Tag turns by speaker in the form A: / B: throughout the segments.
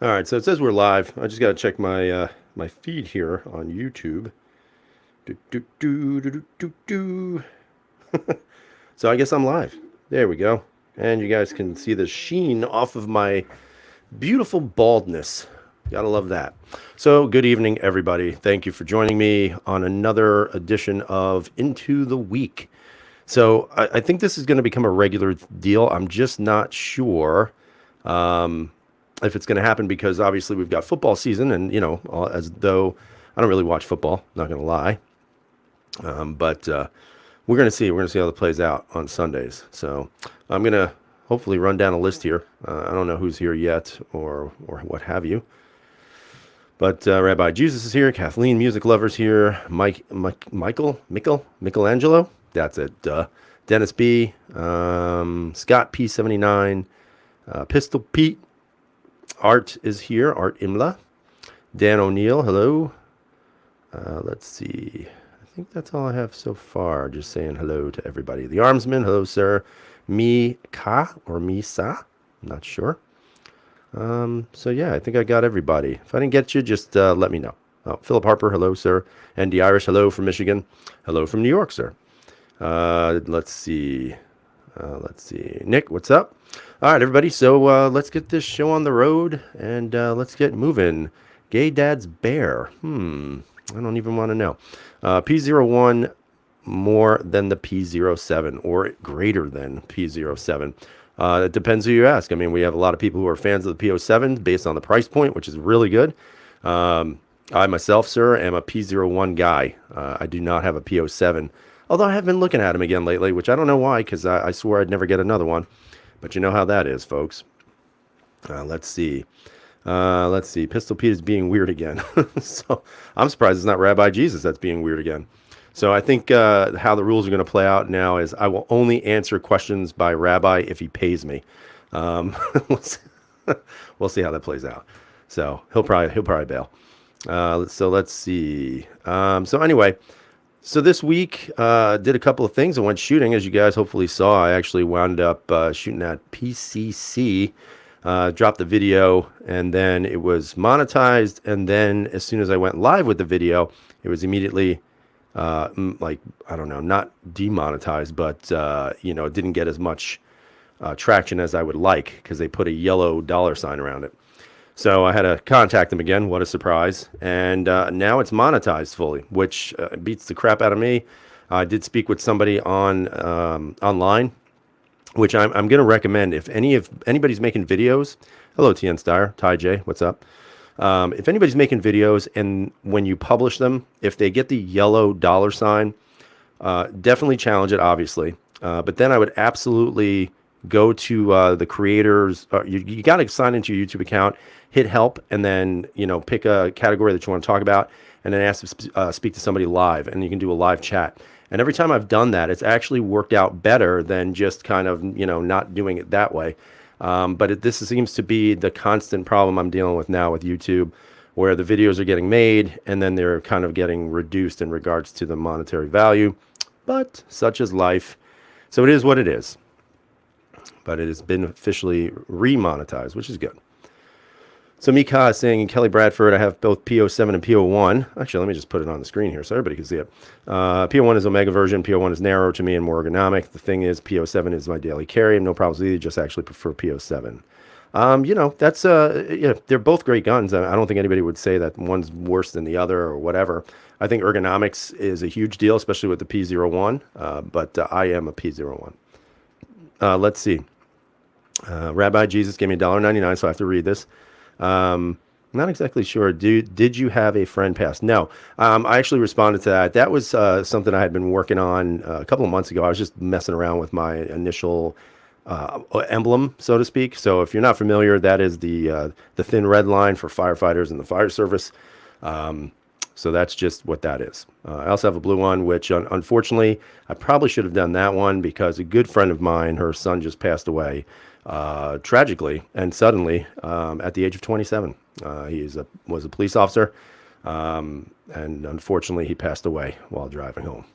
A: All right, so it says we're live. I just got to check my feed here on YouTube. Do, do, do, do, do, do, do. So I guess I'm live. There we go. And you guys can see the sheen off of my beautiful baldness. Gotta love that. So, good evening, everybody. Thank you for joining me on another edition of Into the Week. So, I think this is going to become a regular deal. I'm just not sure if it's going to happen because obviously we've got football season, and as though I don't really watch football, not going to lie, but we're going to see. We're going to see how it plays out on Sundays. So I'm going to hopefully run down a list here. I don't know who's here yet or what have you. But Rabbi Jesus is here. Kathleen, music lovers here. Michelangelo. That's it. Dennis B. Scott P79. Pistol Pete. Art is here. Art Imla. Dan O'Neill. Hello. Let's see. I think that's all I have so far. Just saying hello to everybody. The Armsman. Hello, sir. Mi Ka or Mi Sa. I'm not sure. So yeah, I think I got everybody. If I didn't get you, just let me know. Oh, Philip Harper, hello, sir. Andy Irish, hello from Michigan. Hello from New York, sir. Let's see. Nick, what's up? All right, everybody. So let's get this show on the road and let's get moving. Gay Dad's Bear. I don't even want to know. P01 more than the P07 or greater than P07. It depends who you ask. I mean, we have a lot of people who are fans of the P07 based on the price point, which is really good. I myself, sir, am a P01 guy. I do not have a P07, although I have been looking at them again lately, which I don't know why, because I swore I'd never get another one. But you know how that is, folks. Let's see. Pistol Pete is being weird again. So I'm surprised it's not Rabbi Jesus that's being weird again. So I think how the rules are going to play out now is I will only answer questions by Rabbi if he pays me. We'll see, we'll see how that plays out. So he'll probably bail. So let's see. So anyway, so this week did a couple of things. I went shooting, as you guys hopefully saw. I actually wound up shooting at PCC. Dropped the video, and then it was monetized. And then as soon as I went live with the video, it was immediately like, I don't know, not demonetized, but it didn't get as much traction as I would like because they put a yellow dollar sign around it. So I had to contact them again. What a surprise. And now it's monetized fully, which beats the crap out of me. I did speak with somebody on online, which I'm going to recommend if anybody's making videos. Hello, TN Steyer. Ty J, what's up? If anybody's making videos and when you publish them, if they get the yellow dollar sign, definitely challenge it, obviously. But then I would absolutely go to the creators. You got to sign into your YouTube account, hit help, and then pick a category that you want to talk about, and then ask to speak to somebody live, and you can do a live chat. And every time I've done that, it's actually worked out better than just kind of not doing it that way. But this seems to be the constant problem I'm dealing with now with YouTube, where the videos are getting made and then they're kind of getting reduced in regards to the monetary value. But such is life. So it is what it is. But it has been officially remonetized, which is good. So Mika is saying, in Kelly Bradford, I have both P07 and P01. Actually, let me just put it on the screen here so everybody can see it. P01 is Omega version. P01 is narrow to me and more ergonomic. The thing is, P07 is my daily carry. No problems with either, just actually prefer P07. That's, they're both great guns. I don't think anybody would say that one's worse than the other or whatever. I think ergonomics is a huge deal, especially with the P01, but I am a P01. Let's see. Rabbi Jesus gave me $1.99, so I have to read this. Not exactly sure. Did you have a friend pass? No. I actually responded to that. That was something I had been working on a couple of months ago. I was just messing around with my initial emblem, so to speak. So if you're not familiar, that is the thin red line for firefighters in the fire service. So that's just what that is. I also have a blue one, which unfortunately I probably should have done that one because a good friend of mine, her son just passed away tragically and suddenly at the age of 27. He was a police officer, and unfortunately he passed away while driving home.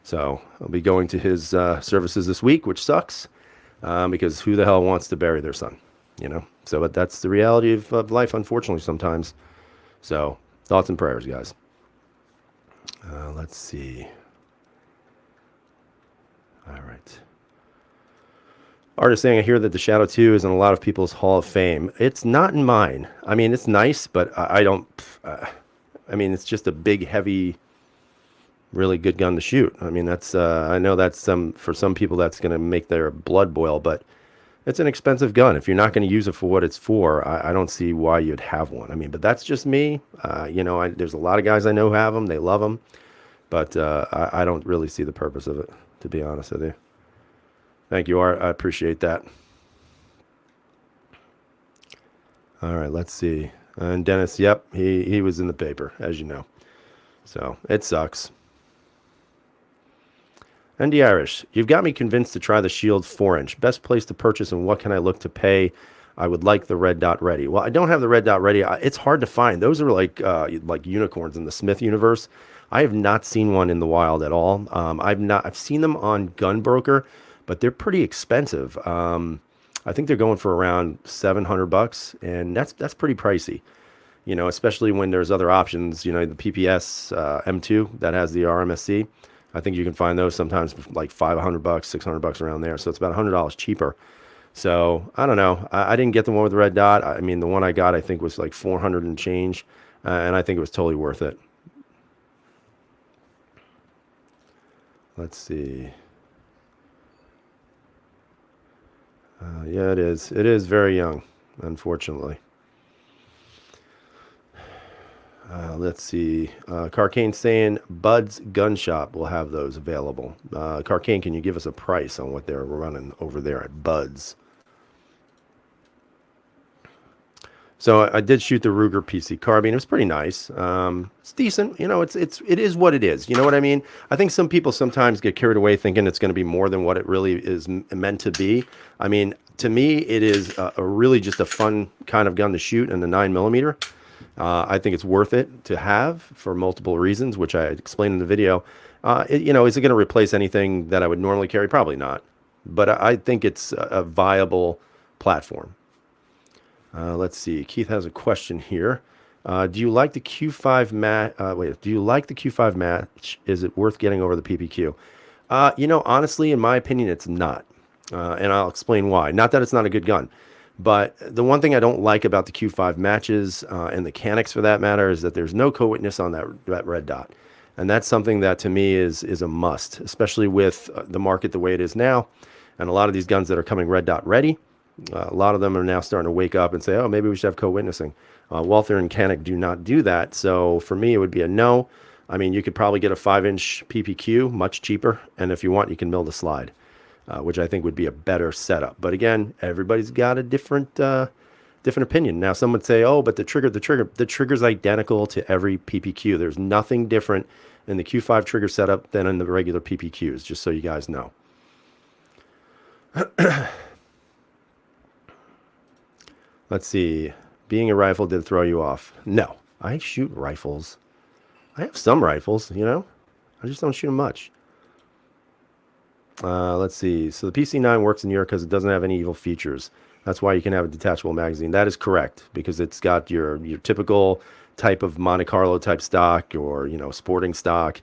A: So I'll be going to his services this week, which sucks because who the hell wants to bury their son? So, but that's the reality of life, unfortunately, sometimes. So, thoughts and prayers, guys. Let's see. All right. Artist saying, I hear that the Shadow 2 is in a lot of people's Hall of Fame. It's not in mine. I mean, it's nice, but I don't. I mean, it's just a big, heavy, really good gun to shoot. I mean, that's. I know that's for some people that's going to make their blood boil, but it's an expensive gun. If you're not going to use it for what it's for, I don't see why you'd have one. I mean, but that's just me. There's a lot of guys I know who have them. They love them, but I don't really see the purpose of it, to be honest with you. Thank you, Art. I appreciate that. All right, let's see. And Dennis, yep, he was in the paper, as you know. So it sucks. ND Irish, you've got me convinced to try the Shield 4-inch. Best place to purchase and what can I look to pay? I would like the red dot ready. Well, I don't have the red dot ready. It's hard to find. Those are like unicorns in the Smith universe. I have not seen one in the wild at all. I've seen them on Gunbroker, but they're pretty expensive. I think they're going for around $700, and that's pretty pricey. Especially when there's other options. The PPS M2 that has the RMSC. I think you can find those sometimes for like $500, $600 around there. So it's about $100 cheaper. So I don't know. I didn't get the one with the red dot. I mean, the one I got I think was like 400 and change, and I think it was totally worth it. Let's see. Yeah, it is. It is very young, unfortunately. Let's see. Carcane saying Bud's Gun Shop will have those available. Carcane, can you give us a price on what they're running over there at Bud's? So I did shoot the Ruger PC carbine. It was pretty nice. It's decent. It is what it is. You know what I mean? I think some people sometimes get carried away thinking it's going to be more than what it really is meant to be. I mean, to me, it is a really just a fun kind of gun to shoot in the 9mm. I think it's worth it to have for multiple reasons, which I explained in the video. Is it going to replace anything that I would normally carry? Probably not. But I think it's a viable platform. Let's see. Keith has a question here. Do you like the Q5 match? Do you like the Q5 match? Is it worth getting over the PPQ? Honestly, in my opinion, it's not. And I'll explain why. Not that it's not a good gun. But the one thing I don't like about the Q5 matches, and the Canucks for that matter, is that there's no co-witness on that red dot. And that's something that to me is a must, especially with the market the way it is now. And a lot of these guns that are coming red dot ready, a lot of them are now starting to wake up and say, oh, maybe we should have co-witnessing. Walther and Canuck do not do that. So for me, it would be a no. I mean, you could probably get a 5-inch PPQ, much cheaper. And if you want, you can mill the slide. Which I think would be a better setup. But again, everybody's got a different opinion. Now, some would say, oh, but the trigger's identical to every PPQ. There's nothing different in the Q5 trigger setup than in the regular PPQs, just so you guys know. Let's see. Being a rifle did throw you off. No, I shoot rifles. I have some rifles, I just don't shoot them much. Let's see. So the PC9 works in Europe because it doesn't have any evil features. That's why you can have a detachable magazine. That is correct, because it's got your typical type of Monte Carlo type stock or, sporting stock.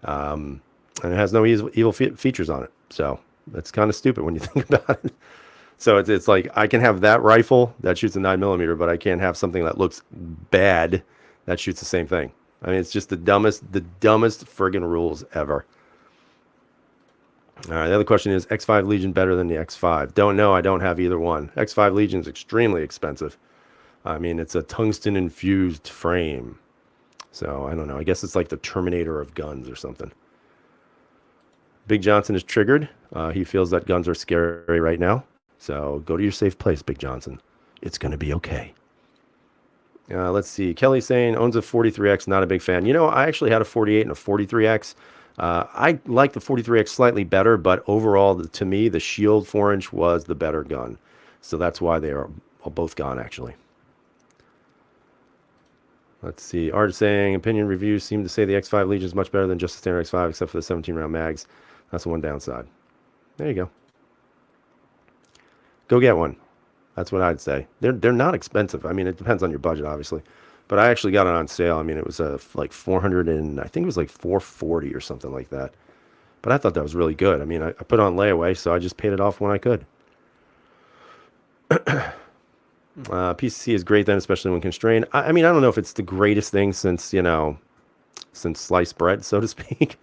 A: And it has no evil features on it. So that's kind of stupid when you think about it. So it's like I can have that rifle that shoots a 9mm, but I can't have something that looks bad that shoots the same thing. I mean, it's just the dumbest friggin' rules ever. All right, the other question is, X5 Legion better than the X5? Don't know. I don't have either one. X5 Legion is extremely expensive. I mean, it's a tungsten-infused frame. So, I don't know. I guess it's like the Terminator of guns or something. Big Johnson is triggered. He feels that guns are scary right now. So, go to your safe place, Big Johnson. It's going to be okay. Let's see. Kelly saying, owns a 43X, not a big fan. I actually had a 48 and a 43X. I like the 43X slightly better, but overall, to me, the Shield 4-inch was the better gun. So that's why they are both gone, actually. Let's see. Art saying, opinion reviews seem to say the X5 Legion is much better than just the standard X5, except for the 17-round mags. That's the one downside. There you go. Go get one. That's what I'd say. They're not expensive. I mean, it depends on your budget, obviously. But I actually got it on sale. I mean, it was like 400 and I think it was like 440 or something like that. But I thought that was really good. I mean, I put it on layaway, so I just paid it off when I could. PCC is great then, especially when constrained. I mean, I don't know if it's the greatest thing since, since sliced bread, so to speak.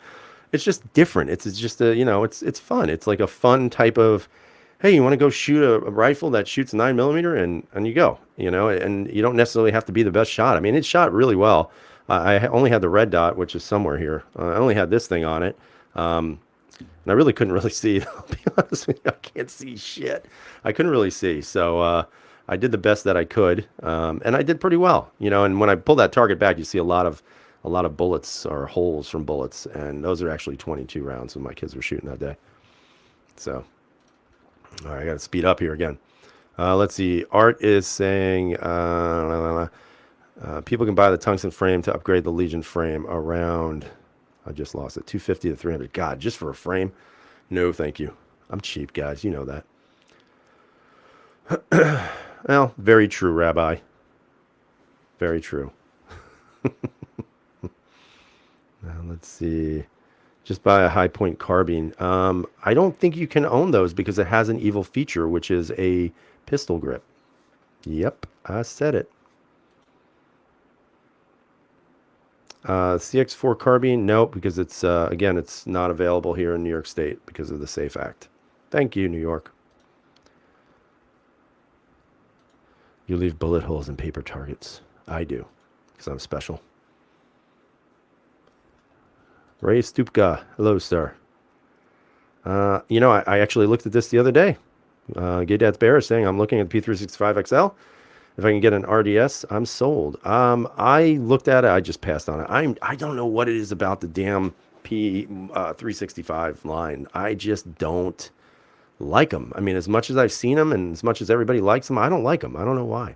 A: It's just different. It's just it's fun. It's like a fun type of, hey, you want to go shoot a rifle that shoots 9 millimeter, and you go, and you don't necessarily have to be the best shot. I mean, it shot really well. I only had the red dot, which is somewhere here. I only had this thing on it. And I really couldn't really see. I'll be honest with you, I can't see shit. I couldn't really see. So I did the best that I could, and I did pretty well. And when I pull that target back, you see a lot of bullets or holes from bullets, and those are actually 22 rounds when my kids were shooting that day. So, all right, I got to speed up here again. Let's see. Art is saying people can buy the tungsten frame to upgrade the Legion frame around. I just lost it. 250 to 300. God, just for a frame? No, thank you. I'm cheap, guys. You know that. Well, very true, Rabbi. Very true. Let's see. Just buy a high point carbine. I don't think you can own those because it has an evil feature, which is a pistol grip. Yep, I said it. CX4 carbine, nope, because it's again, it's not available here in New York State because of the SAFE Act. Thank you, New York. You leave bullet holes in paper targets. I do, because I'm special. Ray Stupka, hello, sir. I actually looked at this the other day. Gay Dad's Bear is saying I'm looking at P365 XL. If I can get an RDS, I'm sold. I looked at it. I just passed on it. I don't know what it is about the damn P365 line. I just don't like them. I mean, as much as I've seen them and as much as everybody likes them, I don't like them. I don't know why.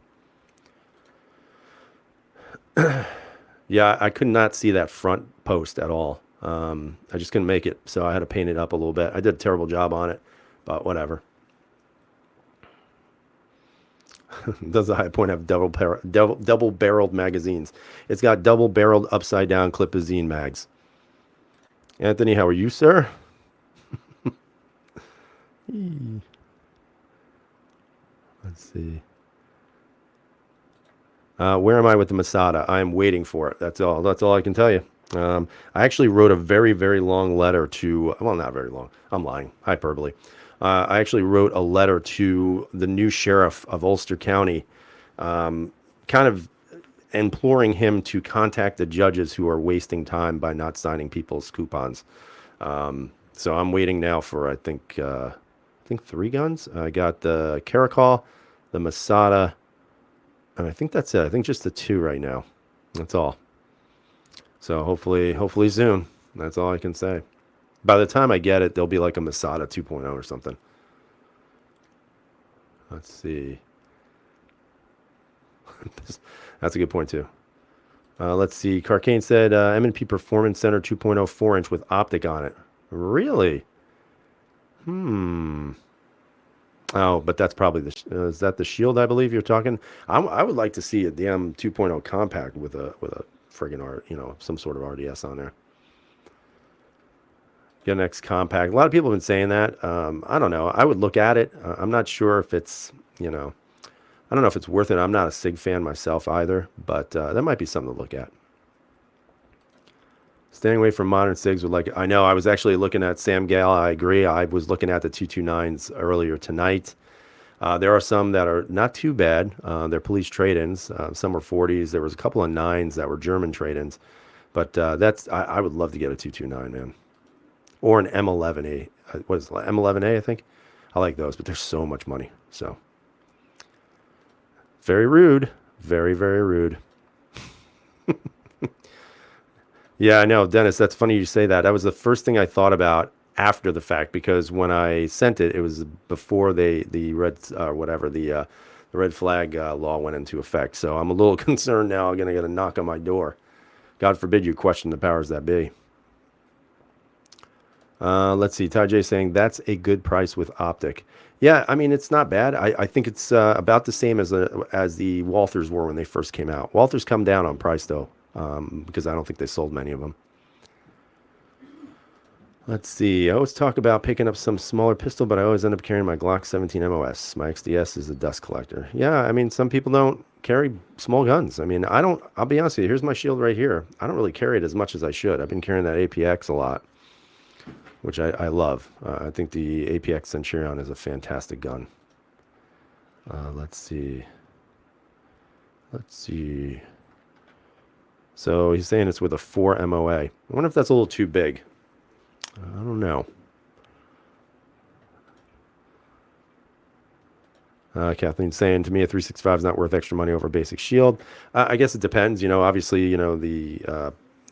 A: Yeah, I could not see that front post at all. I just couldn't make it, so I had to paint it up a little bit. I did a terrible job on it, but whatever. Does the High Point have double-barreled magazines? It's got double-barreled upside-down clip-azine mags. Anthony, how are you, sir? Let's see. Where am I with the Masada? I am waiting for it. That's all. That's all I can tell you. I actually wrote a very, very long letter to, well, not very long. I'm lying. Hyperbole. I actually wrote a letter to the new sheriff of Ulster County, kind of imploring him to contact the judges who are wasting time by not signing people's coupons. So I'm waiting now for, I think 3 guns. I got the Caracol, the Masada, and I think that's it. I think just the 2 right now. That's all. So hopefully soon. That's all I can say. By the time I get it, there'll be like a Masada 2.0 or something. Let's see. That's a good point too. Let's see. Carcane said M&P Performance Center 2.0 4-inch with optic on it. Really? Oh, but that's probably is that the Shield? I believe you're talking. I would like to see a damn 2.0 compact with a friggin' some sort of RDS on there. Get an X compact. A lot of people have been saying that. I don't know. I would look at it. I'm not sure if it's I don't know if it's worth it. I'm not a SIG fan myself either, but that might be something to look at. Staying away from modern SIGs would I know I was actually looking at Sam Gale. I agree. I was looking at the 229s earlier tonight. There are some that are not too bad. They're police trade-ins. Some are 40s. There was a couple of 9s that were German trade-ins. But I would love to get a 229, man. Or an M11A. What is it? M11A, I think? I like those, but they're so much money. So, very rude. Very, very rude. Yeah, I know, Dennis. That's funny you say that. That was the first thing I thought about after the fact, because when I sent it, it was before the red flag law went into effect. So I'm a little concerned now. I'm gonna get a knock on my door. God forbid you question the powers that be. Let's see. Ty J saying that's a good price with optic. Yeah, I mean it's not bad. I think it's about the same as the Walthers were when they first came out. Walthers come down on price though, because I don't think they sold many of them. Let's see. I always talk about picking up some smaller pistol, but I always end up carrying my Glock 17 MOS. My XDS is a dust collector. Yeah, I mean some people don't carry small guns. I mean I don't. I'll be honest with you. Here's my shield right here. I don't really carry it as much as I should. I've been carrying that APX a lot, which I love. I think the APX Centurion is a fantastic gun. Let's see. Let's see. So he's saying it's with a 4 MOA. I wonder if that's a little too big. I don't know. Kathleen's saying to me a 365 is not worth extra money over a basic shield. I guess it depends. You know, obviously, you know, the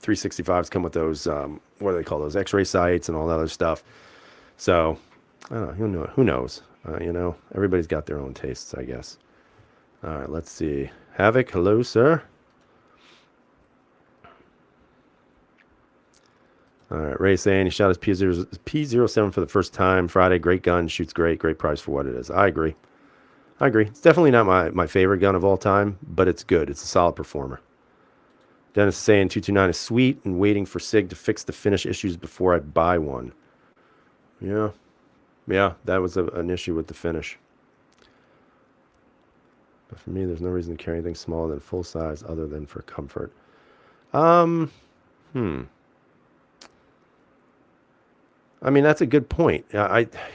A: 365s come with those, what do they call those, X-ray sights and all that other stuff. So, I don't know. Who knows? You know, everybody's got their own tastes, I guess. All right, let's see. Havoc, hello, sir. All right, Ray saying he shot his P07 for the first time Friday. Great gun, shoots great, great price for what it is. I agree. It's definitely not my favorite gun of all time, but it's good. It's a solid performer. Dennis is saying 229 is sweet and waiting for SIG to fix the finish issues before I buy one. Yeah, that was an issue with the finish. But for me, there's no reason to carry anything smaller than full size other than for comfort. I mean, that's a good point.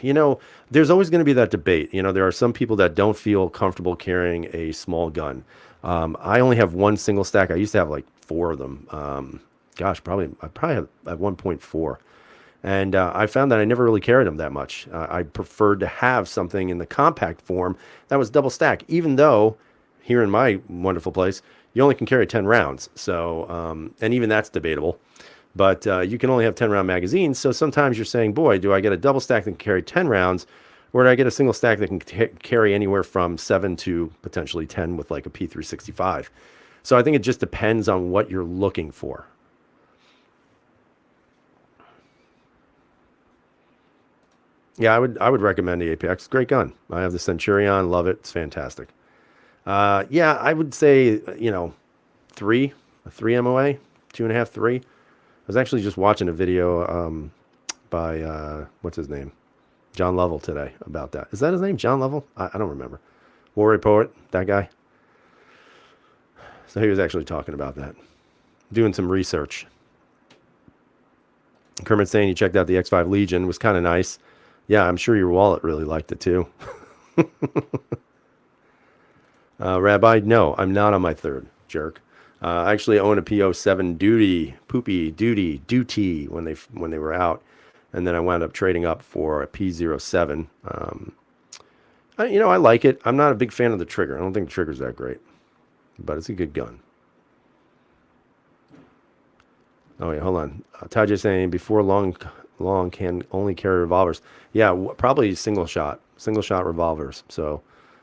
A: You know, there's always going to be that debate. You know, there are some people that don't feel comfortable carrying a small gun. I only have one single stack. I used to have like 4 of them. I probably have at 1.4. And I found that I never really carried them that much. I preferred to have something in the compact form that was double stack, even though here in my wonderful place, you only can carry 10 rounds. So, and even that's debatable. But you can only have 10-round magazines. So sometimes you're saying, boy, do I get a double stack that can carry 10 rounds, or do I get a single stack that can carry anywhere from 7 to potentially 10 with like a P365? So I think it just depends on what you're looking for. Yeah, I would recommend the APX. Great gun. I have the Centurion. Love it. It's fantastic. Yeah, I would say, you know, 3, a 3 MOA, 2.5, 3. I was actually just watching a video by, what's his name? John Lovell today about that. Is that his name? John Lovell? I don't remember. War Report, that guy. So he was actually talking about that. Doing some research. Kermit's saying he checked out the X5 Legion. It was kind of nice. Yeah, I'm sure your wallet really liked it too. Rabbi, no, I'm not on my 3rd, jerk. I actually own a P07 duty when they were out, and then I wound up trading up for a P07. You know, I like it. I'm not a big fan of the trigger. I don't think the trigger's that great, but it's a good gun. Oh yeah, hold on. Taj saying before long can only carry revolvers. Yeah, probably single shot revolvers. So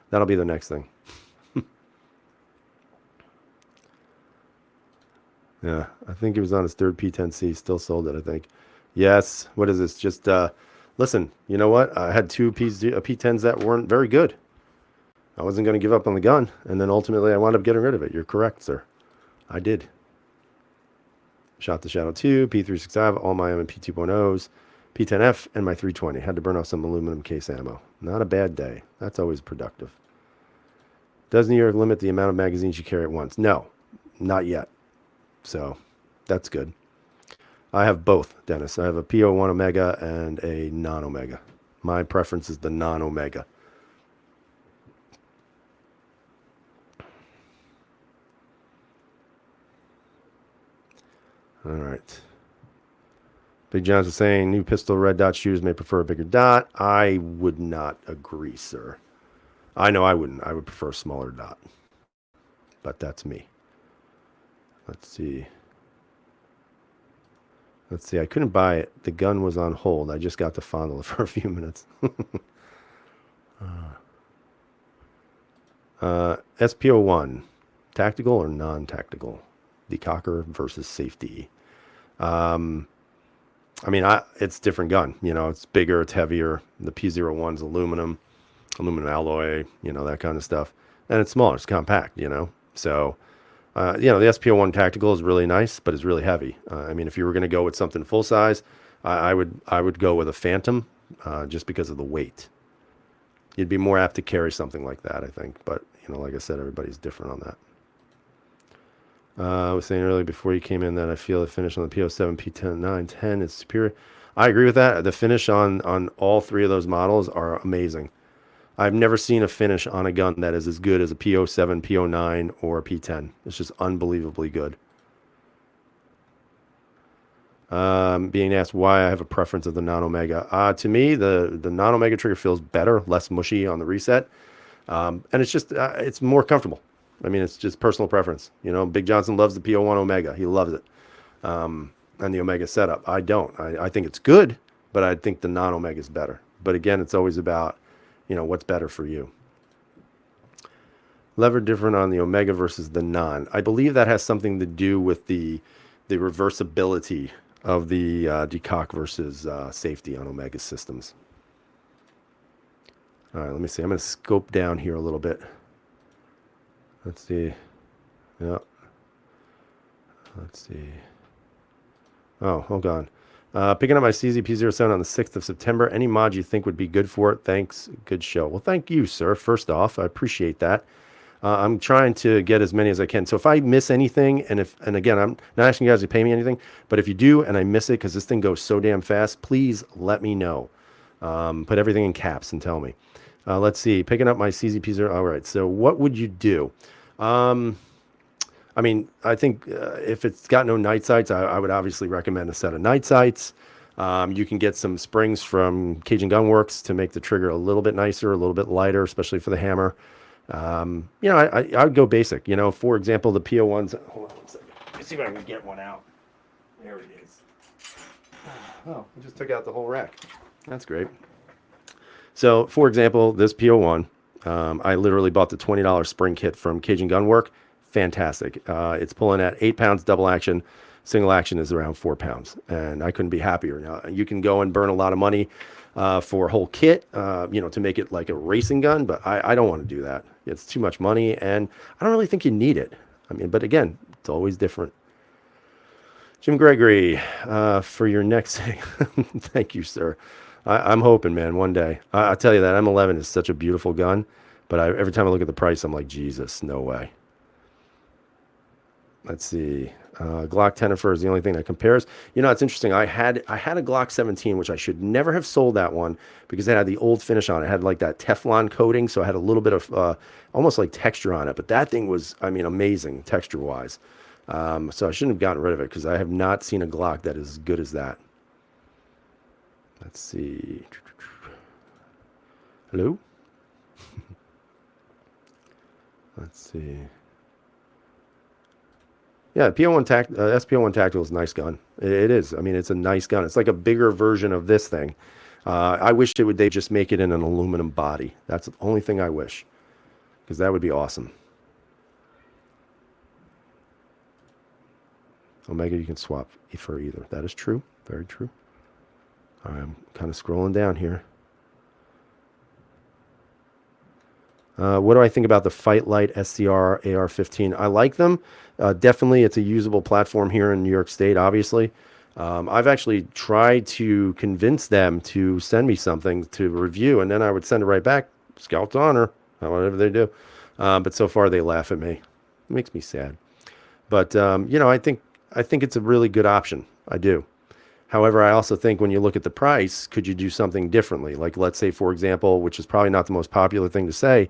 A: that'll be the next thing. Yeah, I think he was on his 3rd P10C. Still sold it, I think. Yes. What is this? Just listen. You know what? I had 2 P10s that weren't very good. I wasn't going to give up on the gun, and then ultimately I wound up getting rid of it. You're correct, sir. I did. Shot the Shadow 2, P365, all my M&P 2.0s, P10F, and my 320. Had to burn off some aluminum case ammo. Not a bad day. That's always productive. Does New York limit the amount of magazines you carry at once? No, not yet. So that's good. I have both, Dennis. I have a P01 Omega and a non-Omega. My preference is the non-Omega. All right. Big John's is saying new pistol red dot shooters may prefer a bigger dot. I would not agree, sir. I know I wouldn't. I would prefer a smaller dot. But that's me. Let's see. I couldn't buy it. The gun was on hold. I just got to fondle it for a few minutes. SPO1. Tactical or non-tactical? The Cocker versus safety. I mean, it's a different gun. You know, it's bigger, it's heavier. The P01's aluminum alloy, you know, that kind of stuff. And it's smaller, it's compact, you know. So, you know, the SP01 Tactical is really nice, but it's really heavy. I mean, if you were going to go with something full size, I would go with a Phantom, just because of the weight. You'd be more apt to carry something like that, I think. But, you know, like I said, everybody's different on that. I was saying earlier before you came in that I feel the finish on the P07, P10, 9, 10 is superior. I agree with that. The finish on all three of those models are amazing. I've never seen a finish on a gun that is as good as a P07, P09, or a P10. It's just unbelievably good. Being asked why I have a preference of the non-Omega. To me, the non-Omega trigger feels better, less mushy on the reset. And it's just, it's more comfortable. I mean, it's just personal preference. You know, Big Johnson loves the P01 Omega. He loves it. And the Omega setup. I don't. I think it's good, but I think the non-Omega is better. But again, it's always about, you know, what's better for you. Lever different on the Omega versus the non. I believe that has something to do with the reversibility of the decock versus safety on Omega systems. All right, let me see. I'm going to scope down here a little bit. Let's see. Yeah. Let's see. Oh, hold on. Picking up my CZP07 on the 6th of September. Any mod you think would be good for it? Thanks. Good show. Well, thank you, sir. First off, I appreciate that. I'm trying to get as many as I can. So if I miss anything, and again, I'm not asking you guys to pay me anything, but if you do and I miss it because this thing goes so damn fast, please let me know. Put everything in caps and tell me. Let's see. Picking up my CZP0. All right. So what would you do? I mean, I think if it's got no night sights, I would obviously recommend a set of night sights. You can get some springs from Cajun Gunworks to make the trigger a little bit nicer, a little bit lighter, especially for the hammer. You know, I would go basic. You know, for example, the PO1s. Hold on one second. Let's see if I can get one out. There it is. Oh, I just took out the whole rack. That's great. So, for example, this PO1, I literally bought the $20 spring kit from Cajun Gunwork. Fantastic. It's pulling at 8 pounds double action. Single action is around 4 pounds, and I couldn't be happier. Now, you can go and burn a lot of money for a whole kit, you know, to make it like a racing gun, but I don't want to do that. It's too much money, and I don't really think you need it. I mean, but again, it's always different. Jim Gregory, for your next thank you, sir. I'm hoping, man, one day. I tell you that M11 is such a beautiful gun, but every time I look at the price, I'm like, Jesus, no way. Let's see. Glock Tennifer is the only thing that compares. You know, it's interesting. I had a Glock 17, which I should never have sold that one because it had the old finish on it. It had like that Teflon coating, so it had a little bit of almost like texture on it. But that thing was, I mean, amazing texture-wise. So I shouldn't have gotten rid of it because I have not seen a Glock that is as good as that. Let's see. Hello? Let's see. Yeah, SP01 Tactical is a nice gun. It is. I mean, it's a nice gun. It's like a bigger version of this thing. I wish they just make it in an aluminum body. That's the only thing I wish, because that would be awesome. Omega you can swap for either. That is true. Very true. I'm kind of scrolling down here. What do I think about the Fight Light SCR AR-15? I like them. Definitely, it's a usable platform here in New York State, obviously. I've actually tried to convince them to send me something to review, and then I would send it right back, Scout's honor, whatever they do. But so far, they laugh at me. It makes me sad. But, you know, I think it's a really good option. I do. However, I also think when you look at the price, could you do something differently? Like, let's say, for example, which is probably not the most popular thing to say,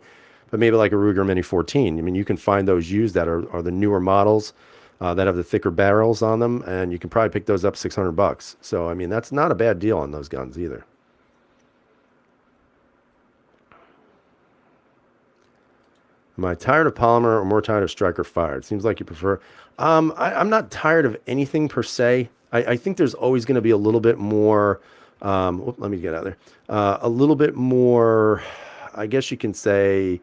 A: but maybe like a Ruger Mini 14. I mean, you can find those used that are the newer models that have the thicker barrels on them, and you can probably pick those up $600. So, I mean, that's not a bad deal on those guns either. Am I tired of polymer or more tired of striker fire? It seems like you prefer. I'm not tired of anything per se. I think there's always going to be a little bit more. Let me get out there. A little bit more, I guess you can say,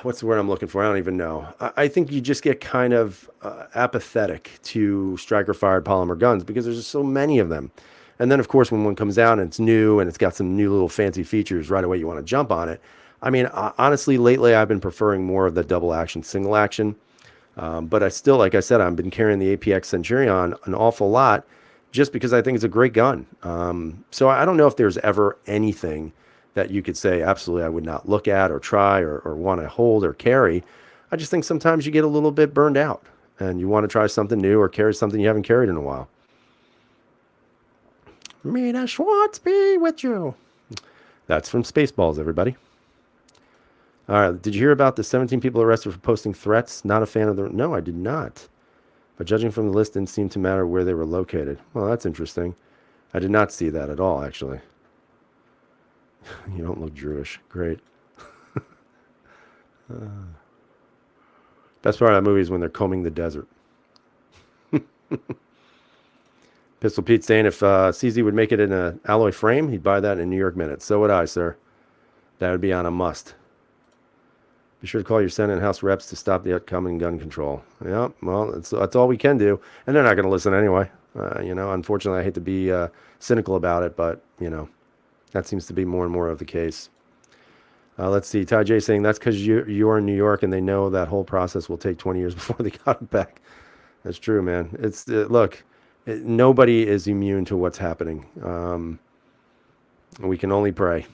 A: what's the word I'm looking for? I don't even know. I think you just get kind of apathetic to striker fired polymer guns because there's just so many of them. And then, of course, when one comes out and it's new and it's got some new little fancy features, right away you want to jump on it. I mean, honestly, lately I've been preferring more of the double action, single action. But I still, like I said, I've been carrying the APX Centurion an awful lot just because I think it's a great gun. So I don't know if there's ever anything that you could say absolutely I would not look at or try or want to hold or carry. I just think sometimes you get a little bit burned out and you want to try something new or carry something you haven't carried in a while. Mina Schwartz be with you. That's from Spaceballs, everybody. All right. Did you hear about the 17 people arrested for posting threats? Not a fan of the. No, I did not. But judging from the list, didn't seem to matter where they were located. Well, that's interesting. I did not see that at all, actually. You don't look Jewish. Great. Best part of that movie is when they're combing the desert. Pistol Pete saying if CZ would make it in an alloy frame, he'd buy that in New York minute. So would I, sir. That would be on a must. Be sure to call your Senate and House reps to stop the upcoming gun control. Yeah, well, that's all we can do. And they're not going to listen anyway. Unfortunately, I hate to be cynical about it, but, that seems to be more and more of the case. Let's see. Ty J saying that's because you're in New York and they know that whole process will take 20 years before they got it back. That's true, man. Look, nobody is immune to what's happening. We can only pray.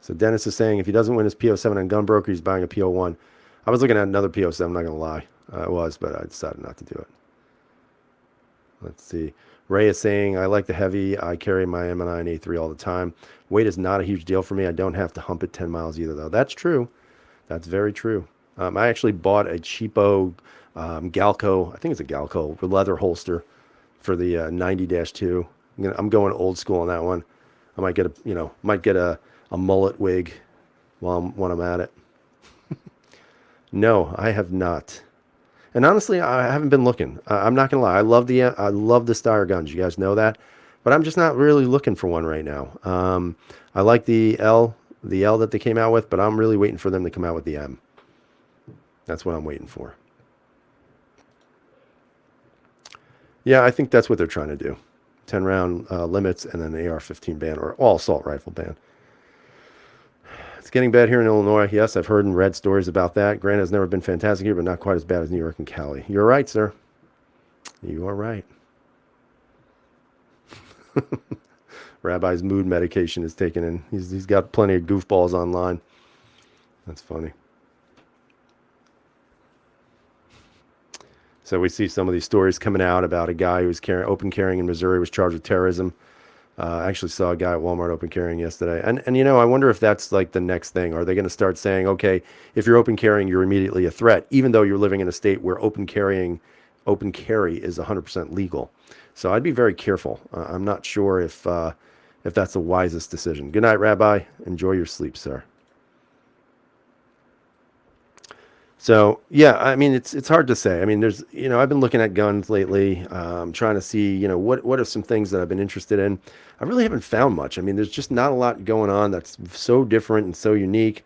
A: So Dennis is saying if he doesn't win his PO7 on Gunbroker, he's buying a PO1. I was looking at another PO7, I'm not going to lie. I was, but I decided not to do it. Let's see. Ray is saying, I like the heavy. I carry my M&I and A3 all the time. Weight is not a huge deal for me. I don't have to hump it 10 miles either, though. That's true. That's very true. I actually bought a cheapo Galco, I think it's a Galco, leather holster for the 90-2. I'm going old school on that one. I might get a mullet wig when I'm at it. No, I have not. And honestly, I haven't been looking. I'm not gonna lie. I love the Steyr guns. You guys know that, but I'm just not really looking for one right now. I like the L that they came out with, but I'm really waiting for them to come out with the M. That's what I'm waiting for. Yeah, I think that's what they're trying to do. 10 round limits and then the AR-15 ban or all assault rifle ban. It's getting bad here in Illinois. Yes, I've heard and read stories about that. Granted, it's never been fantastic here, but not quite as bad as New York and Cali. You're right, sir. You are right. Rabbi's mood medication is taken in. He's got plenty of goofballs online. That's funny. So we see some of these stories coming out about a guy who was open carrying in Missouri was charged with terrorism. I actually saw a guy at Walmart open carrying yesterday. And I wonder if that's like the next thing. Are they going to start saying, okay, if you're open carrying, you're immediately a threat, even though you're living in a state where open carry is 100% legal. So I'd be very careful. I'm not sure if that's the wisest decision. Good night, Rabbi. Enjoy your sleep, sir. So yeah, I mean it's hard to say. I mean, there's I've been looking at guns lately, trying to see what are some things that I've been interested in. I really haven't found much. I mean, there's just not a lot going on that's so different and so unique.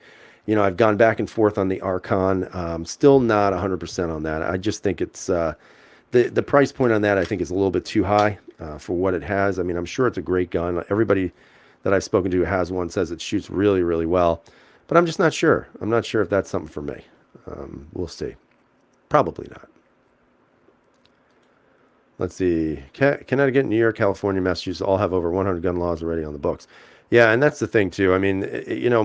A: I've gone back and forth on the Archon. Still not 100% on that. I just think it's the price point on that. I think is a little bit too high for what it has. I mean, I'm sure it's a great gun. Everybody that I've spoken to who has one says it shoots really, really well, but I'm just not sure. I'm not sure if that's something for me. We'll see. Probably not. Let's see. Connecticut, New York, California, Massachusetts all have over 100 gun laws already on the books. Yeah, and that's the thing too. I mean,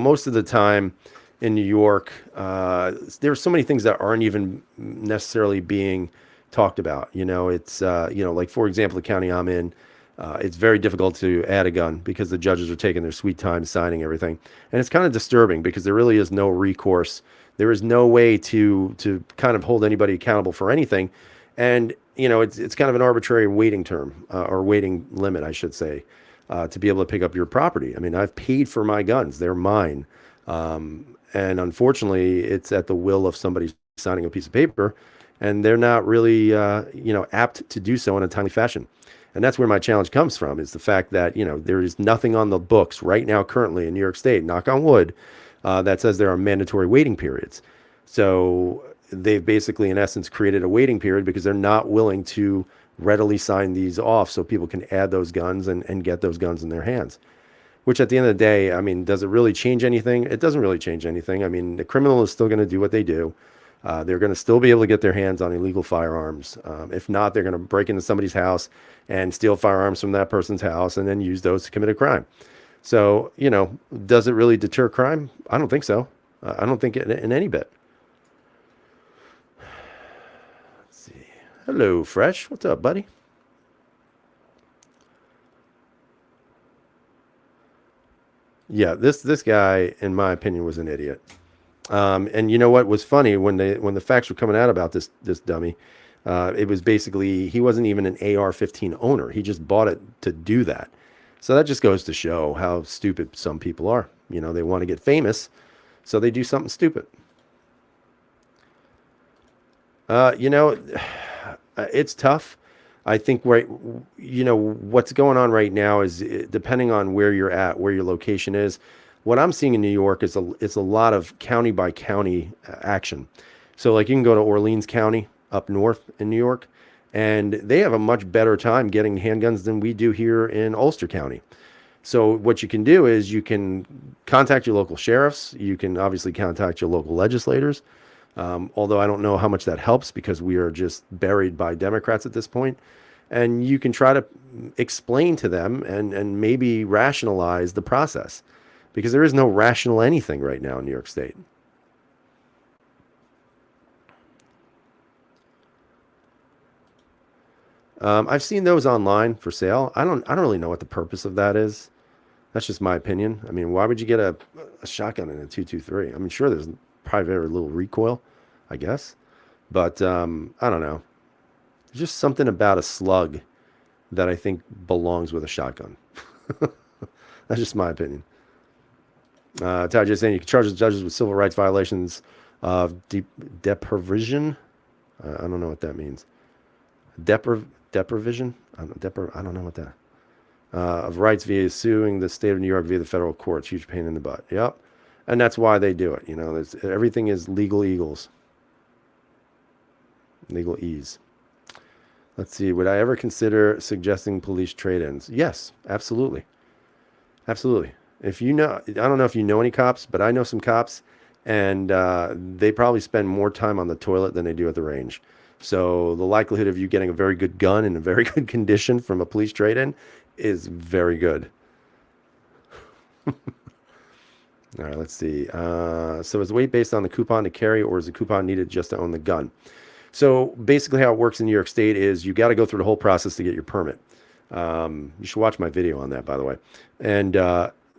A: most of the time in New York, there's so many things that aren't even necessarily being talked about. It's like for example, the county I'm in, it's very difficult to add a gun because the judges are taking their sweet time signing everything, and it's kind of disturbing because there really is no recourse. There is no way to kind of hold anybody accountable for anything, and it's kind of an arbitrary waiting term or waiting limit, I should say, to be able to pick up your property. I mean, I've paid for my guns; they're mine, and unfortunately, it's at the will of somebody signing a piece of paper, and they're not really apt to do so in a timely fashion. And that's where my challenge comes from, is the fact that, there is nothing on the books right now currently in New York State, knock on wood, that says there are mandatory waiting periods. So they've basically, in essence, created a waiting period because they're not willing to readily sign these off so people can add those guns and get those guns in their hands. Which at the end of the day, I mean, does it really change anything? It doesn't really change anything. I mean, the criminal is still going to do what they do. They're going to still be able to get their hands on illegal firearms. If not, they're going to break into somebody's house and steal firearms from that person's house and then use those to commit a crime. So, does it really deter crime? I don't think so. I don't think it in any bit. Let's see. Hello, Fresh. What's up, buddy? Yeah, this guy, in my opinion, was an idiot. And you know what was funny when the facts were coming out about this dummy, it was basically he wasn't even an AR-15 owner. He just bought it to do that. So that just goes to show how stupid some people are. They want to get famous, so they do something stupid. Uh, you know, it's tough. I think what's going on right now is depending on where you're at, where your location is. What I'm seeing in New York is a lot of county by county action. So like you can go to Orleans County up north in New York, and they have a much better time getting handguns than we do here in Ulster County. So what you can do is you can contact your local sheriffs. You can obviously contact your local legislators. Although I don't know how much that helps because we are just buried by Democrats at this point. And you can try to explain to them and maybe rationalize the process because there is no rational anything right now in New York State. I've seen those online for sale. I don't really know what the purpose of that is. That's just my opinion. I mean, why would you get a shotgun in a 223? I mean, sure, there's probably very little recoil, I guess. But I don't know. There's just something about a slug that I think belongs with a shotgun. That's just my opinion. Ty just saying you can charge the judges with civil rights violations of deprivation. I don't know what that means. Deprivation? I don't know what that. Of rights via suing the state of New York via the federal courts. Huge pain in the butt. Yep. And that's why they do it. Everything is legal eagles. Legal ease. Let's see. Would I ever consider suggesting police trade-ins? Yes, absolutely. Absolutely. If I don't know if you know any cops, but I know some cops, and they probably spend more time on the toilet than they do at the range. So the likelihood of you getting a very good gun in a very good condition from a police trade-in is very good. All right, let's see. So is the weight based on the coupon to carry, or is the coupon needed just to own the gun? So basically how it works in New York State is you got to go through the whole process to get your permit. You should watch my video on that, by the way. And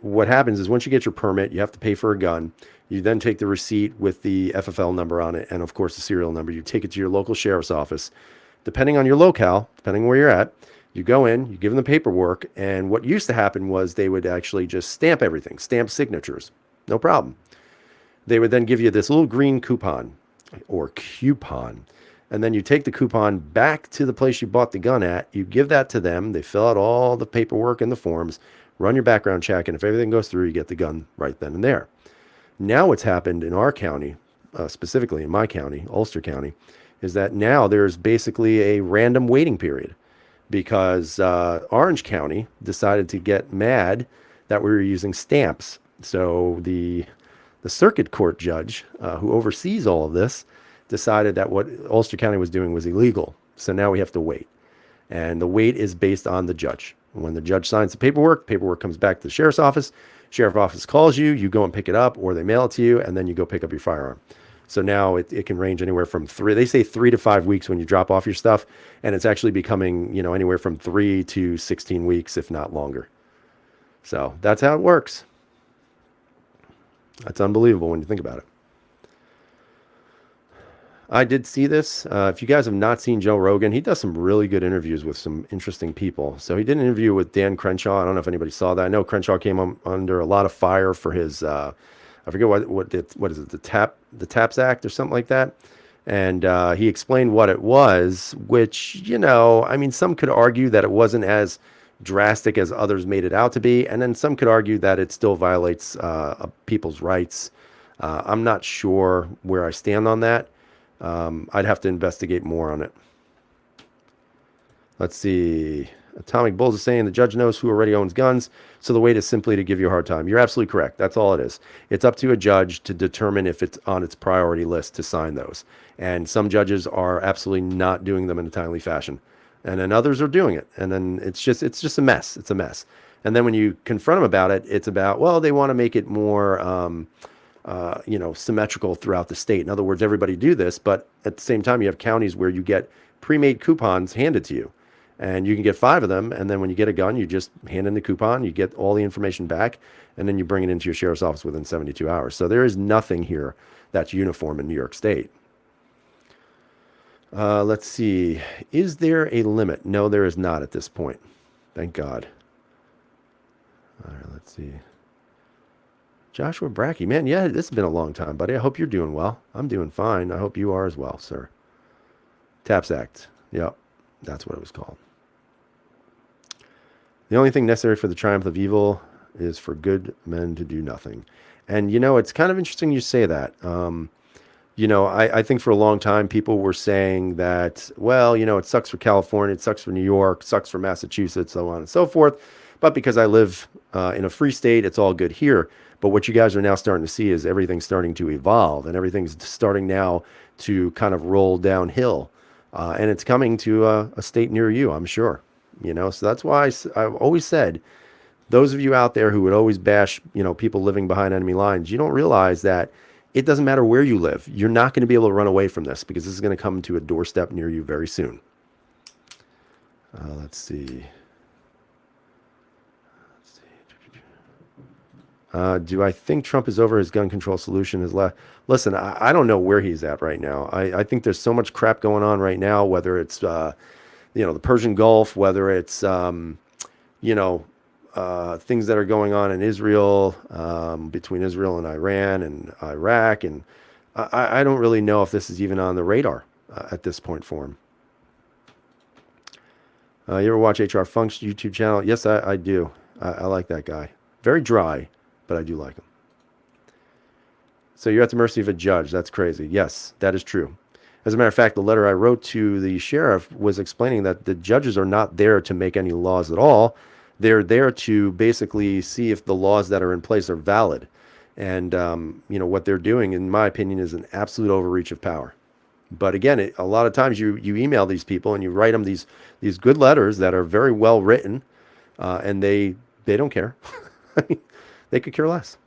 A: what happens is once you get your permit, you have to pay for a gun. You then take the receipt with the FFL number on it and, of course, the serial number. You take it to your local sheriff's office. Depending on your locale, depending on where you're at, you go in, you give them the paperwork. And what used to happen was they would actually just stamp everything, stamp signatures. No problem. They would then give you this little green coupon or coupon. And then you take the coupon back to the place you bought the gun at. You give that to them. They fill out all the paperwork and the forms, run your background check. And if everything goes through, you get the gun right then and there. Now what's happened in our county, specifically in my county, Ulster County, is that now there's basically a random waiting period because Orange County decided to get mad that we were using stamps. So the circuit court judge who oversees all of this decided that what Ulster County was doing was illegal. So now we have to wait. And the wait is based on the judge. When the judge signs the paperwork comes back to the sheriff's office. Sheriff's office calls you, you go and pick it up, or they mail it to you, and then you go pick up your firearm. So now it can range anywhere from they say 3 to 5 weeks when you drop off your stuff, and it's actually becoming, anywhere from 3 to 16 weeks, if not longer. So that's how it works. That's unbelievable when you think about it. I did see this. If you guys have not seen Joe Rogan, he does some really good interviews with some interesting people. So he did an interview with Dan Crenshaw. I don't know if anybody saw that. I know Crenshaw came under a lot of fire for his, I forget what is it, the TAPS Act or something like that. And he explained what it was, which, I mean, some could argue that it wasn't as drastic as others made it out to be. And then some could argue that it still violates people's rights. I'm not sure where I stand on that. I'd have to investigate more on it. Let's see. Atomic Bulls is saying the judge knows who already owns guns, so the wait is simply to give you a hard time. You're absolutely correct. That's all it is. It's up to a judge to determine if it's on its priority list to sign those. And some judges are absolutely not doing them in a timely fashion. And then others are doing it. And then it's just a mess. It's a mess. And then when you confront them about it, it's about, well, they want to make it more symmetrical throughout the state. In other words, everybody do this, but at the same time, you have counties where you get pre-made coupons handed to you. And you can get 5 of them, and then when you get a gun, you just hand in the coupon, you get all the information back, and then you bring it into your sheriff's office within 72 hours. So there is nothing here that's uniform in New York State. Let's see. Is there a limit? No, there is not at this point. Thank God. All right, let's see. Joshua Brackey. Man, yeah, this has been a long time, buddy. I hope you're doing well. I'm doing fine. I hope you are as well, sir. TAPS Act. Yep, that's what it was called. The only thing necessary for the triumph of evil is for good men to do nothing. And, it's kind of interesting you say that. I think for a long time people were saying that, well, it sucks for California, it sucks for New York, it sucks for Massachusetts, so on and so forth. But because I live in a free state, it's all good here. But what you guys are now starting to see is everything's starting to evolve and everything's starting now to kind of roll downhill. And it's coming to a state near you, I'm sure. So that's why I've always said, those of you out there who would always bash, people living behind enemy lines, you don't realize that it doesn't matter where you live. You're not going to be able to run away from this because this is going to come to a doorstep near you very soon. Let's see. Do I think Trump is over his gun control solution? Listen, I don't know where he's at right now. I think there's so much crap going on right now, whether it's, the Persian Gulf, whether it's, things that are going on in Israel, between Israel and Iran and Iraq. And I don't really know if this is even on the radar at this point for him. You ever watch HR Funk's YouTube channel? Yes, I do. I like that guy. Very dry, but I do like him. So you're at the mercy of a judge. That's crazy. Yes, that is true. As a matter of fact, the letter I wrote to the sheriff was explaining that the judges are not there to make any laws at all. They're there to basically see if the laws that are in place are valid. And, what they're doing, in my opinion, is an absolute overreach of power. But again, a lot of times you email these people and you write them these good letters that are very well written, and they don't care. They could care less.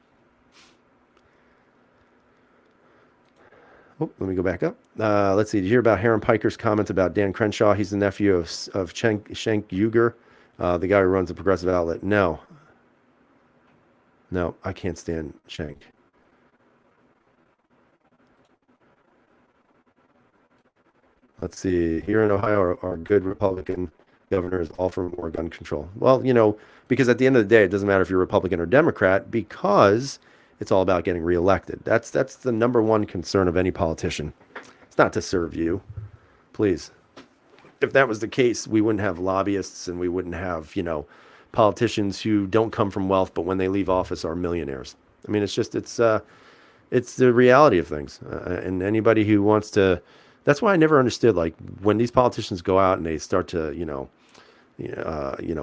A: Oh, let me go back up. Let's see. Did you hear about Harren Piker's comment about Dan Crenshaw? He's the nephew of Cenk Uygur, the guy who runs the progressive outlet. No, I can't stand Cenk. Let's see. Here in Ohio, our good Republican governor is all for more gun control. Well, because at the end of the day, it doesn't matter if you're Republican or Democrat, because it's all about getting reelected. That's the number one concern of any politician. It's not to serve you. Please. If that was the case, we wouldn't have lobbyists and we wouldn't have, politicians who don't come from wealth, but when they leave office are millionaires. I mean, it's the reality of things. And anybody who wants to, that's why I never understood, like, when these politicians go out and they start to,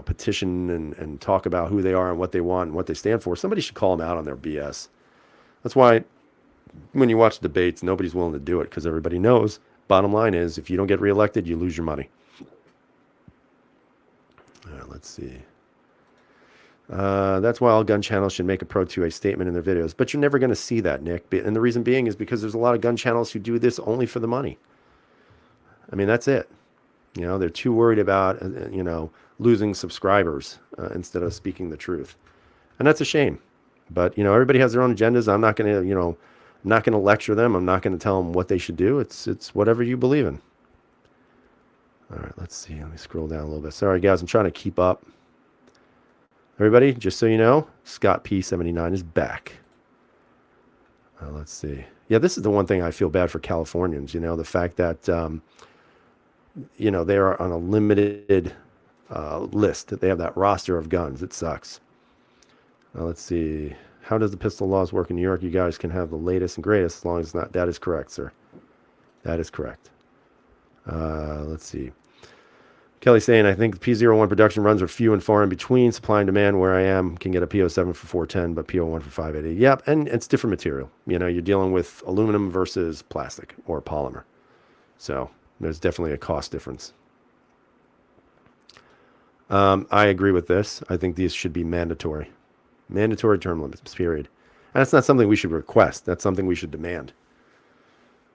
A: petition and talk about who they are and what they want and what they stand for, somebody should call them out on their BS. That's why when you watch debates, nobody's willing to do it because everybody knows, bottom line is, if you don't get reelected, you lose your money. All right, let's see. That's why all gun channels should make a Pro 2A statement in their videos. But you're never going to see that, Nick. And the reason being is because there's a lot of gun channels who do this only for the money. I mean, that's it. They're too worried about, losing subscribers instead of speaking the truth. And that's a shame. But, everybody has their own agendas. I'm not going to, I'm not going to lecture them. I'm not going to tell them what they should do. It's whatever you believe in. All right, let's see. Let me scroll down a little bit. Sorry, guys. I'm trying to keep up. Everybody, just so you know, Scott P79 is back. Let's see. Yeah, this is the one thing I feel bad for Californians. The fact that they are on a limited list. They have that roster of guns. It sucks. Let's see. How does the pistol laws work in New York? You guys can have the latest and greatest as long as it's not. That is correct, sir. That is correct. Let's see. Kelly saying, I think the P01 production runs are few and far in between. Supply and demand where I am can get a P07 for 410, but P01 for 580. Yep, and it's different material. You're dealing with aluminum versus plastic or polymer. So there's definitely a cost difference. I agree with this. I think these should be mandatory. Mandatory term limits, period. And that's not something we should request. That's something we should demand.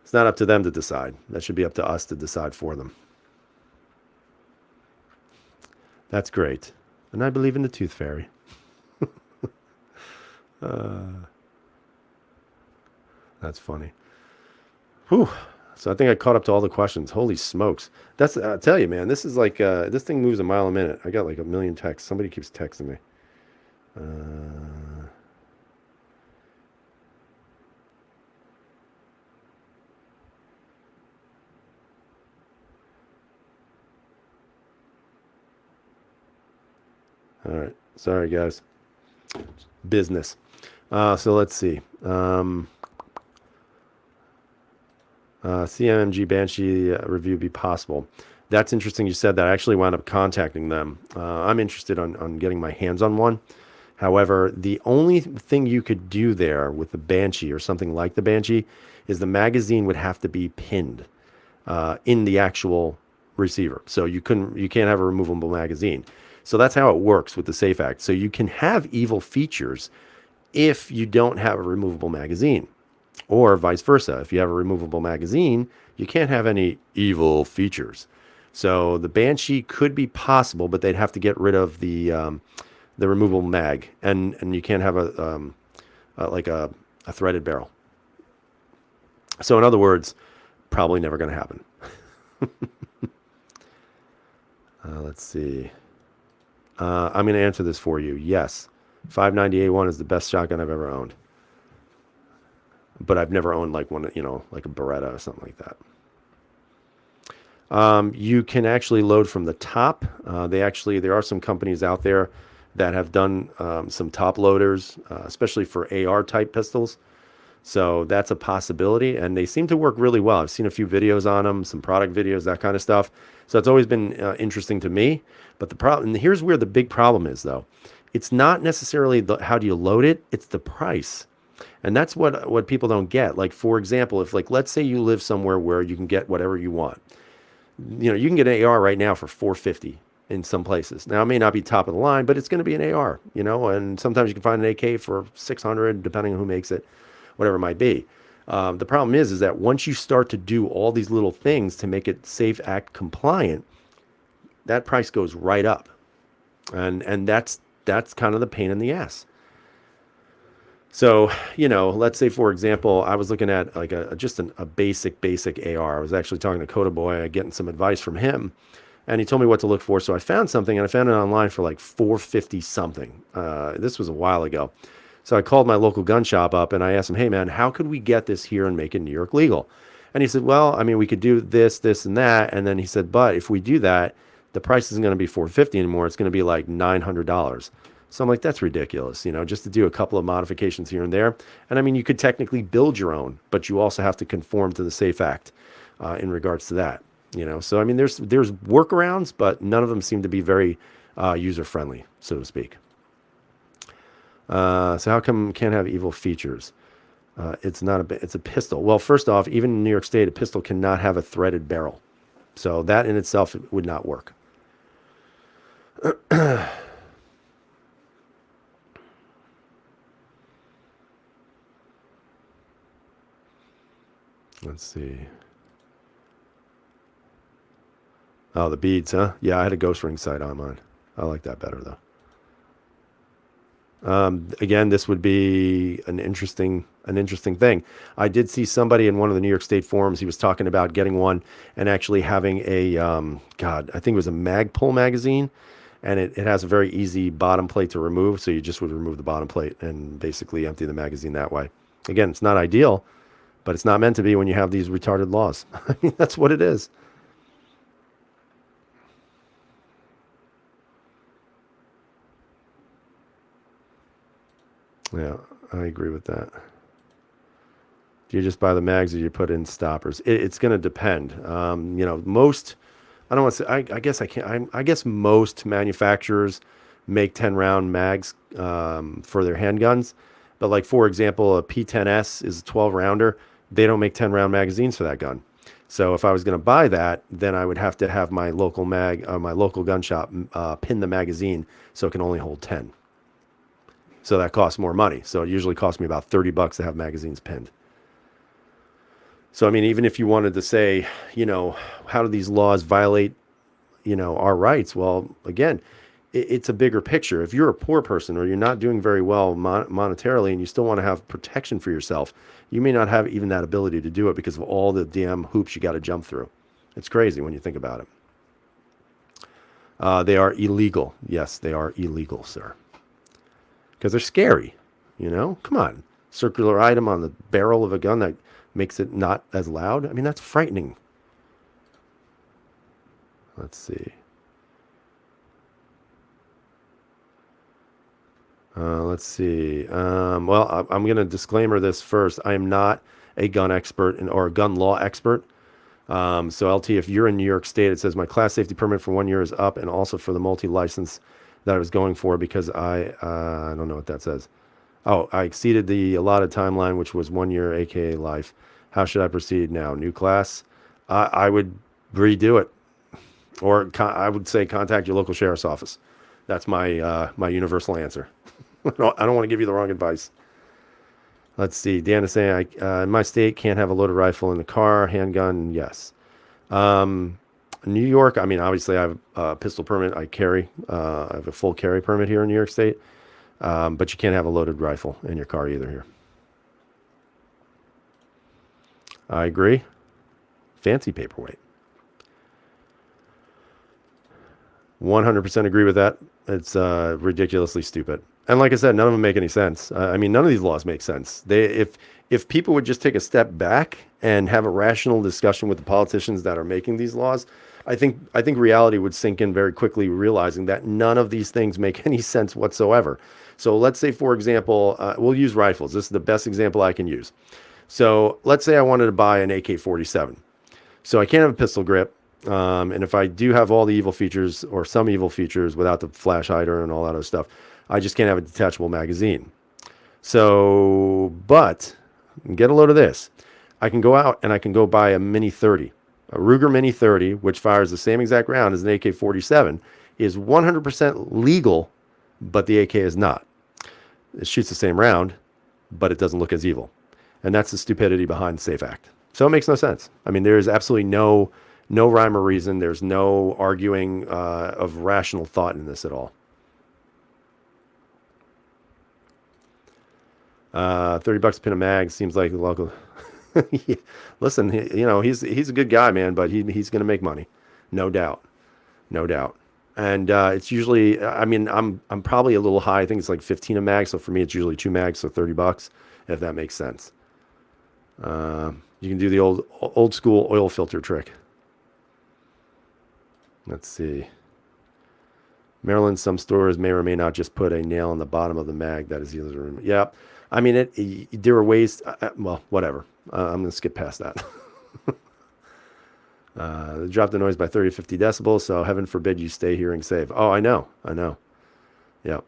A: It's not up to them to decide. That should be up to us to decide for them. That's great. And I believe in the tooth fairy. That's funny. Whew. So I think I caught up to all the questions. Holy smokes. I tell you, man, this is like, this thing moves a mile a minute. I got like a million texts. Somebody keeps texting me. All right. Sorry, guys. Business. So let's see. CMMG Banshee review be possible. That's interesting you said that. I actually wound up contacting them. I'm interested on getting my hands on one. However, the only thing you could do there with the Banshee or something like the Banshee is the magazine would have to be pinned in the actual receiver. So you can't have a removable magazine. So that's how it works with the SAFE Act. So you can have evil features if you don't have a removable magazine, or vice versa. If you have a removable magazine, you can't have any evil features. So the Banshee could be possible, but they'd have to get rid of the removable mag, and you can't have a threaded barrel. So in other words, probably never going to happen. Let's see. I'm going to answer this for you. Yes, 590A1 is the best shotgun I've ever owned. But I've never owned like one, like a Beretta or something like that. You can actually load from the top. There are some companies out there that have done some top loaders, especially for AR type pistols. So that's a possibility, and they seem to work really well. I've seen a few videos on them, some product videos, that kind of stuff. So it's always been interesting to me. But the problem, and here's where the big problem is, though. It's not necessarily how do you load it, it's the price. And that's what people don't get. Like, for example, if let's say you live somewhere where you can get whatever you want. You can get an AR right now for $450 in some places. Now, it may not be top of the line, but it's going to be an AR, and sometimes you can find an AK for $600, depending on who makes it, whatever it might be. The problem is that once you start to do all these little things to make it SAFE Act compliant, that price goes right up. And that's kind of the pain in the ass. So, let's say, for example, I was looking at like just a basic AR. I was actually talking to Coda Boy, getting some advice from him, and he told me what to look for. So I found something, and I found it online for like $450 something. This was a while ago. So I called my local gun shop up, and I asked him, hey, man, how could we get this here and make it New York legal? And he said, well, I mean, we could do this, and that. And then he said, but if we do that, the price isn't going to be $450 anymore. It's going to be like $900. So I'm like, that's ridiculous, just to do a couple of modifications here and there. And I mean, you could technically build your own, but you also have to conform to the SAFE Act in regards to that, So I mean, there's workarounds, but none of them seem to be very user-friendly, so to speak. So how come can't have evil features? It's a pistol. Well, first off, even in New York State, a pistol cannot have a threaded barrel. So that in itself would not work. Let's see. Oh, the beads, huh? Yeah, I had a ghost ring sight on mine. I like that better, though. Again, this would be an interesting thing. I did see somebody in one of the New York State forums. He was talking about getting one and actually having a, I think it was a Magpul magazine, and it has a very easy bottom plate to remove. So you just would remove the bottom plate and basically empty the magazine that way. Again, it's not ideal, but it's not meant to be when you have these retarded laws. I mean, that's what it is. Yeah, I agree with that. Do you just buy the mags or you put in stoppers? It's going to depend. Most, I don't want to say, I guess I can't, I guess most manufacturers make 10 round mags for their handguns. But like, for example, a P10S is a 12 rounder. They don't make 10 round magazines for that gun. So if I was going to buy that, then I would have to have my local my local gun shop pin the magazine so it can only hold 10. So that costs more money. So it usually costs me about $30 to have magazines pinned. So, I mean, even if you wanted to say, how do these laws violate, our rights? Well, again, it's a bigger picture. If you're a poor person or you're not doing very well monetarily and you still want to have protection for yourself, you may not have even that ability to do it because of all the damn hoops you got to jump through. It's crazy when you think about it. They are illegal. Yes, they are illegal, sir. Because they're scary, Come on. Circular item on the barrel of a gun that makes it not as loud. I mean, that's frightening. Let's see. Well, I'm going to disclaimer this first. I am not a gun expert or a gun law expert. So LT, if you're in New York State, it says my class safety permit for 1 year is up, and also for the multi-license that I was going for because I don't know what that says. Oh, I exceeded the allotted timeline, which was 1 year, aka life. How should I proceed now? New class? I would redo it, or I would say contact your local sheriff's office. That's my my universal answer. I don't want to give you the wrong advice. Let's see. Dan is saying, in my state, can't have a loaded rifle in the car. Handgun, yes. New York, I mean, obviously, I have a pistol permit. I carry. I have a full carry permit here in New York State. But you can't have a loaded rifle in your car either here. I agree. Fancy paperweight. 100% agree with that. It's ridiculously stupid. And like I said, none of them make any sense. I mean, none of these laws make sense. If people would just take a step back and have a rational discussion with the politicians that are making these laws, I think reality would sink in very quickly, realizing that none of these things make any sense whatsoever. So let's say, for example, we'll use rifles. This is the best example I can use. So let's say I wanted to buy an AK-47. So I can't have a pistol grip. And if I do have all the evil features or some evil features without the flash hider and all that other stuff, I just can't have a detachable magazine. So, but get a load of this. I can go out and I can go buy a Mini 30. A Ruger Mini 30, which fires the same exact round as an AK-47, is 100% legal, but the AK is not. It shoots the same round, but it doesn't look as evil. And that's the stupidity behind the SAFE Act. So it makes no sense. I mean, there is absolutely no rhyme or reason. There's no arguing of rational thought in this at all. $30 a pin of mag seems like the local. Listen, he's a good guy, man, but he's going to make money, no doubt. And it's usually, I mean, I'm probably a little high. I think it's like 15 a mag. So for me, it's usually 2 mags, so $30, if that makes sense. You can do the old school oil filter trick. Let's see. Maryland, some stores may or may not just put a nail on the bottom of the mag. That is either. Yeah. I mean, there are ways. Well, whatever. I'm going to skip past that. Drop the noise by 30 to 50 decibels. So heaven forbid you stay hearing safe. Oh, I know. Yeah.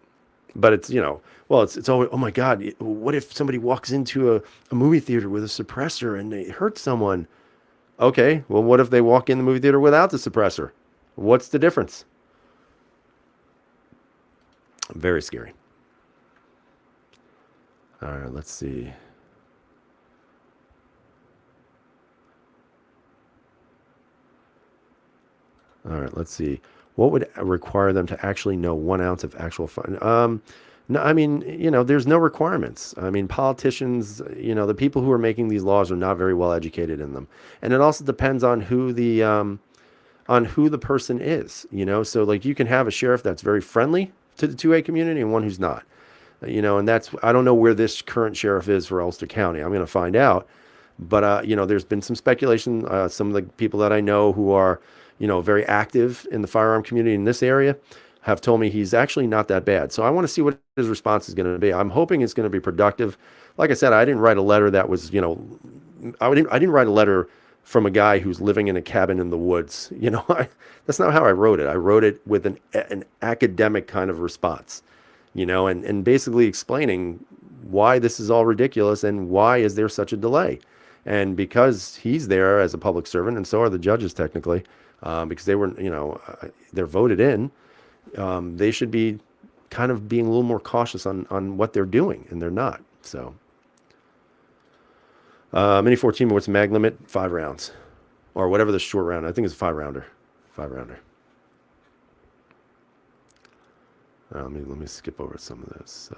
A: But it's, it's always, oh my God, what if somebody walks into a movie theater with a suppressor and they hurt someone? Okay. Well, what if they walk in the movie theater without the suppressor? What's the difference? Very scary. All right, let's see. All right, let's see. What would require them to actually know 1 ounce of actual fun? No, I mean, there's no requirements. I mean, politicians, the people who are making these laws are not very well educated in them, and it also depends on who the person is. So like you can have a sheriff that's very friendly to the 2A community and one who's not. And I don't know where this current sheriff is for Ulster County. I'm going to find out. But, there's been some speculation. Some of the people that I know who are, very active in the firearm community in this area have told me he's actually not that bad. So I want to see what his response is going to be. I'm hoping it's going to be productive. Like I said, I didn't write a letter that was, I didn't write a letter from a guy who's living in a cabin in the woods. That's not how I wrote it. I wrote it with an academic kind of response, and basically explaining why this is all ridiculous and why is there such a delay. And because he's there as a public servant, and so are the judges technically, because they were, they're voted in, they should be kind of being a little more cautious on what they're doing, and they're not. So, Mini 14, what's the mag limit? 5 rounds, or whatever the short round. I think it's a 5-rounder. 5-rounder. Let me skip over some of this.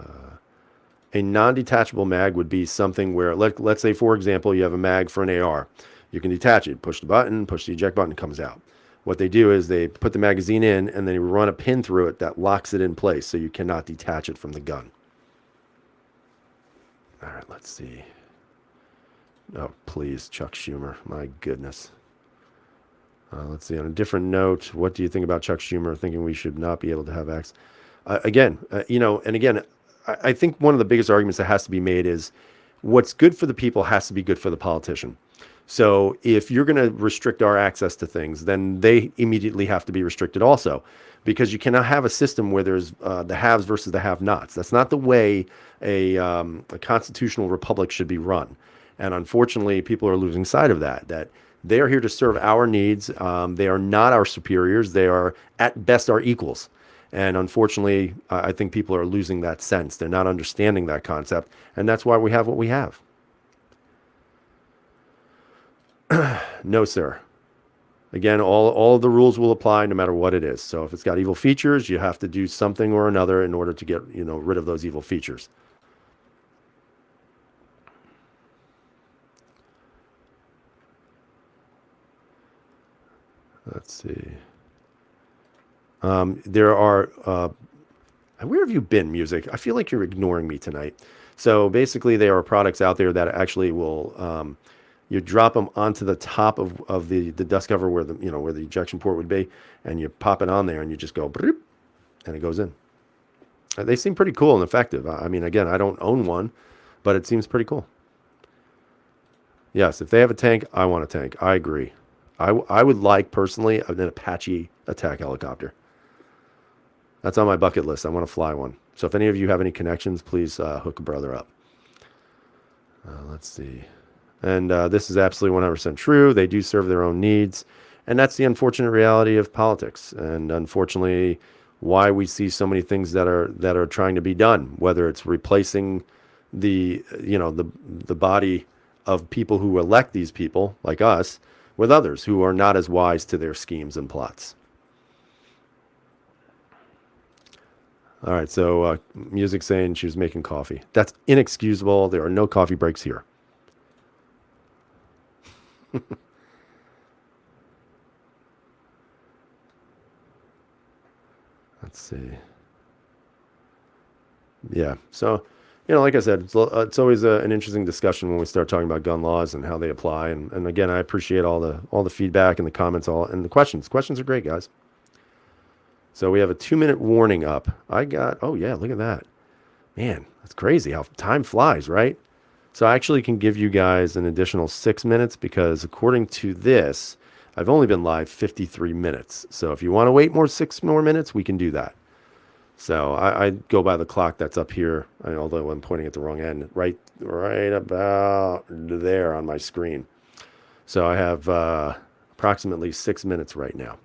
A: A non-detachable mag would be something where, let's say, for example, you have a mag for an AR. You can detach it, push the button, push the eject button, it comes out. What they do is they put the magazine in and then you run a pin through it that locks it in place so you cannot detach it from the gun. All right, let's see. Oh, please, Chuck Schumer. My goodness. Let's see. On a different note, what do you think about Chuck Schumer thinking we should not be able to have access? Again, I think one of the biggest arguments that has to be made is what's good for the people has to be good for the politician. So if you're going to restrict our access to things, then they immediately have to be restricted also, because you cannot have a system where there's the haves versus the have-nots. That's not the way a constitutional republic should be run. And unfortunately, people are losing sight of that they are here to serve our needs. They are not our superiors. They are at best our equals. And unfortunately, I think people are losing that sense. They're not understanding that concept. And that's why we have what we have. No, sir. Again, all of the rules will apply no matter what it is. So if it's got evil features, you have to do something or another in order to get rid of those evil features. Let's see. There are, where have you been, music? I feel like you're ignoring me tonight. So basically, there are products out there that actually will, you drop them onto the top of the dust cover where where the ejection port would be, and you pop it on there, and you just go, bloop, and it goes in. They seem pretty cool and effective. I mean, again, I don't own one, but it seems pretty cool. Yes, if they have a tank, I want a tank. I agree. I would like, personally, an Apache attack helicopter. That's on my bucket list. I want to fly one. So if any of you have any connections, please hook a brother up. Let's see. And this is absolutely 100% true. They do serve their own needs. And that's the unfortunate reality of politics. And unfortunately, why we see so many things that are trying to be done, whether it's replacing the body of people who elect these people, like us, with others who are not as wise to their schemes and plots. All right, so music saying she was making coffee. That's inexcusable. There are no coffee breaks here. Let's see. Yeah, so, like I said, it's always an interesting discussion when we start talking about gun laws and how they apply. And again, I appreciate all the feedback and the comments, and the questions. Questions are great, guys. So we have a 2-minute warning up. Oh yeah, look at that. Man, that's crazy how time flies, right? So I actually can give you guys an additional 6 minutes because according to this, I've only been live 53 minutes. So if you want to wait 6 more minutes, we can do that. So I go by the clock that's up here, although I'm pointing at the wrong end, right about there on my screen. So I have approximately 6 minutes right now.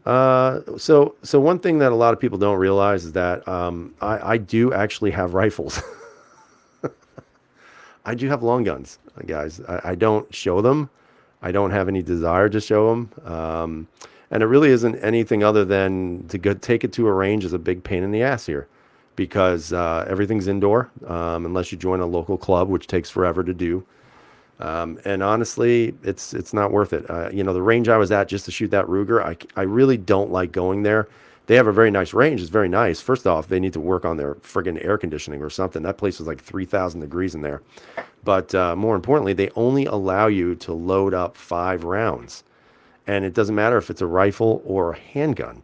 A: So one thing that a lot of people don't realize is that I do actually have rifles. I do have long guns, guys. I don't show them. I don't have any desire to show them. And it really isn't anything other than to go take it to a range is a big pain in the ass here, because everything's indoor unless you join a local club, which takes forever to do. And honestly, it's not worth it. The range I was at just to shoot that Ruger, I really don't like going there they have a very nice range. It's very nice. First off, they need to work on their friggin' air conditioning or something. That place was like 3,000 degrees in there. But more importantly, they only allow you to load up 5 rounds. And it doesn't matter if it's a rifle or a handgun.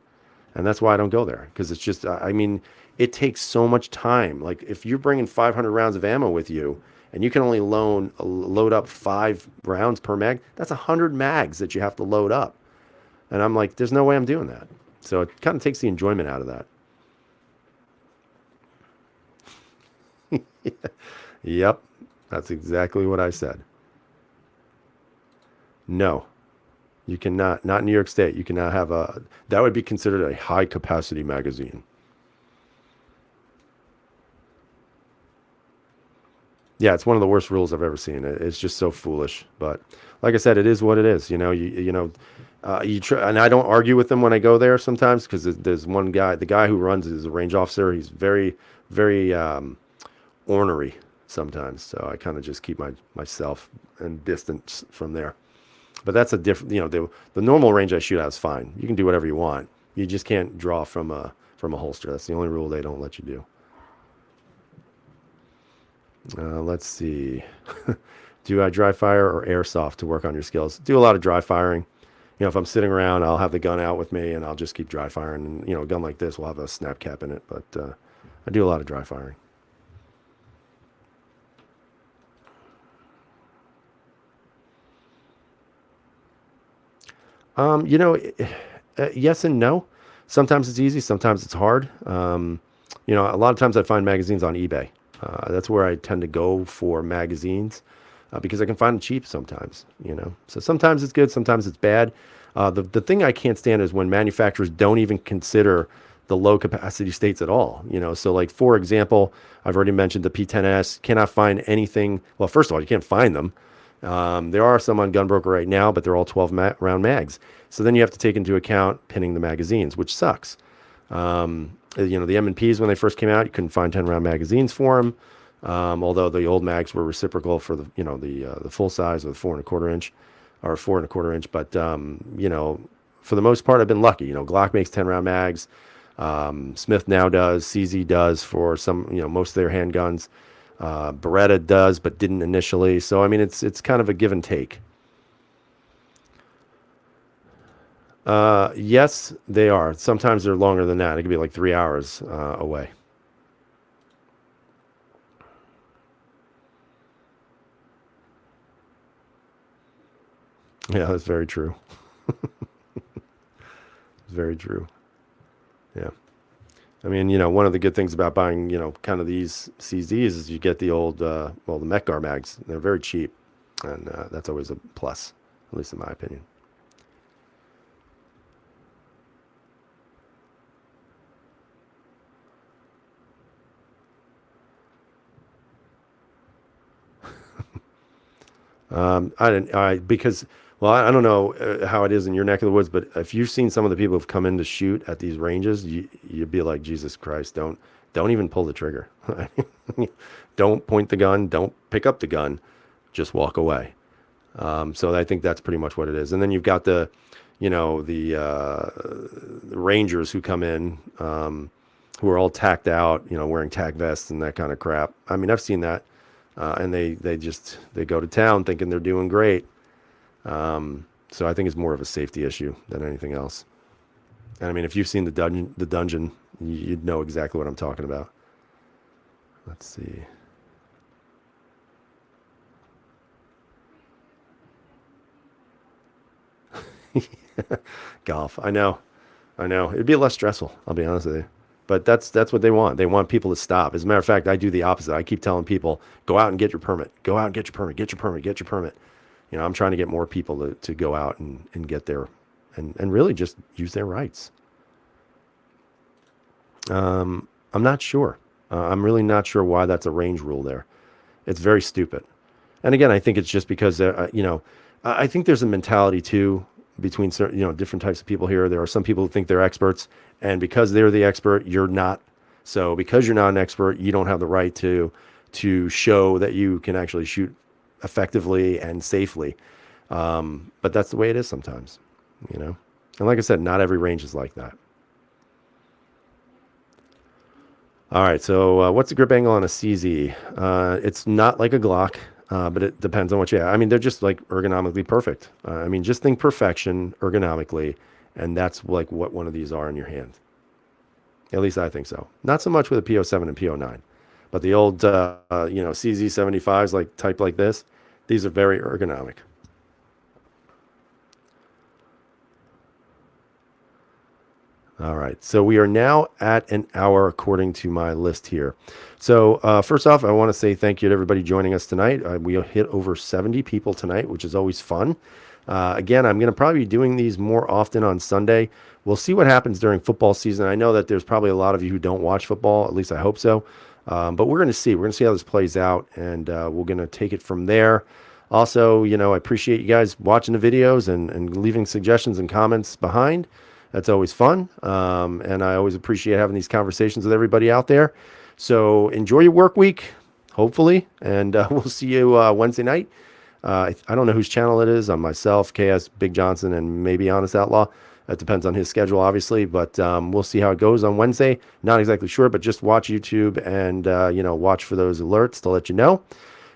A: And that's why I don't go there, because it's just, I mean, it takes so much time. Like if you're bringing 500 rounds of ammo with you and you can only load up 5 rounds per mag, that's 100 mags that you have to load up. And I'm like, there's no way I'm doing that. So it kind of takes the enjoyment out of that. Yep, that's exactly what I said. No, you cannot. Not in New York State. You cannot have a. That would be considered a high capacity magazine. Yeah, it's one of the worst rules I've ever seen. It's just so foolish. But like I said, it is what it is. You try, and I don't argue with them when I go there sometimes because there's one guy. The guy who runs is a range officer. He's very, very ornery sometimes. So I kind of just keep myself and distance from there. But that's a different. The normal range I shoot at is fine. You can do whatever you want. You just can't draw from a holster. That's the only rule they don't let you do. Let's see. Do I dry fire or airsoft to work on your skills? Do a lot of dry firing. If I'm sitting around, I'll have the gun out with me and I'll just keep dry firing. And, a gun like this will have a snap cap in it. But I do a lot of dry firing. Um, you know, yes and no. Sometimes it's easy, sometimes it's hard. A lot of times I find magazines on eBay. That's where I tend to go for magazines because I can find them cheap sometimes. So sometimes it's good, sometimes it's bad. The thing I can't stand is when manufacturers don't even consider the low capacity states at all. So like for example, I've already mentioned the P10S. Cannot find anything. Well, first of all, you can't find them. There are some on Gunbroker right now, but they're all 12 round mags. So then you have to take into account pinning the magazines, which sucks. The M&Ps when they first came out, you couldn't find 10 round magazines for them. Although the old mags were reciprocal for the full size of the 4.25 inch or 4.25 inch. But, for the most part, I've been lucky. Glock makes 10 round mags. Smith now does, CZ does for some, most of their handguns. Beretta does, but didn't initially. So, I mean, it's kind of a give and take. Yes, they are. Sometimes they're longer than that. It could be like 3 hours away. Yeah, that's very true. It's very true. Yeah. I mean, one of the good things about buying, kind of these CZs is you get the old, the Mechgar mags. They're very cheap, and that's always a plus, at least in my opinion. I didn't, because, well, I don't know how it is in your neck of the woods, but if you've seen some of the people who've come in to shoot at these ranges, you'd be like, Jesus Christ, don't even pull the trigger. Don't point the gun. Don't pick up the gun. Just walk away. So I think that's pretty much what it is. And then you've got the rangers who come in, who are all tacked out, wearing tack vests and that kind of crap. I mean, I've seen that. And they go to town thinking they're doing great. So I think it's more of a safety issue than anything else. And I mean, if you've seen the dungeon, you'd know exactly what I'm talking about. Let's see. Golf. I know. It'd be less stressful. I'll be honest with you. But that's what they want. They want people to stop. As a matter of fact, I do the opposite. I keep telling people, go out and get your permit. Go out and get your permit. Get your permit. Get your permit. I'm trying to get more people to go out and get there and really just use their rights. I'm not sure. I'm really not sure why that's a range rule there. It's very stupid. And again, I think it's just because, I think there's a mentality too between certain, different types of people here. There are some people who think they're experts, and because they're the expert, you're not. So because you're not an expert, you don't have the right to show that you can actually shoot effectively and safely. But that's the way it is sometimes. And like I said, not every range is like that. All right, so what's the grip angle on a CZ? It's not like a Glock, but it depends on what you have. I mean, they're just like ergonomically perfect. I mean, just think perfection ergonomically, and that's like what one of these are in your hand. At least I think so. Not so much with a PO7 and PO9, but the old, CZ75s like type like this, these are very ergonomic. All right, so we are now at an hour according to my list here. So first off, I want to say thank you to everybody joining us tonight. We hit over 70 people tonight, which is always fun. Again, I'm going to probably be doing these more often on Sunday. We'll see what happens during football season. I know that there's probably a lot of you who don't watch football, at least I hope so. But we're going to see. We're going to see how this plays out, and we're going to take it from there. Also, I appreciate you guys watching the videos and leaving suggestions and comments behind. That's always fun. And I always appreciate having these conversations with everybody out there. So enjoy your work week, hopefully. And we'll see you Wednesday night. I don't know whose channel it is. On myself, KS, Big Johnson, and maybe Honest Outlaw. That depends on his schedule, obviously. But we'll see how it goes on Wednesday. Not exactly sure, but just watch YouTube and, watch for those alerts to let you know.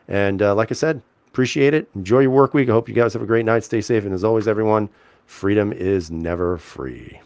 A: And like I said, appreciate it. Enjoy your work week. I hope you guys have a great night. Stay safe. And as always, everyone, freedom is never free.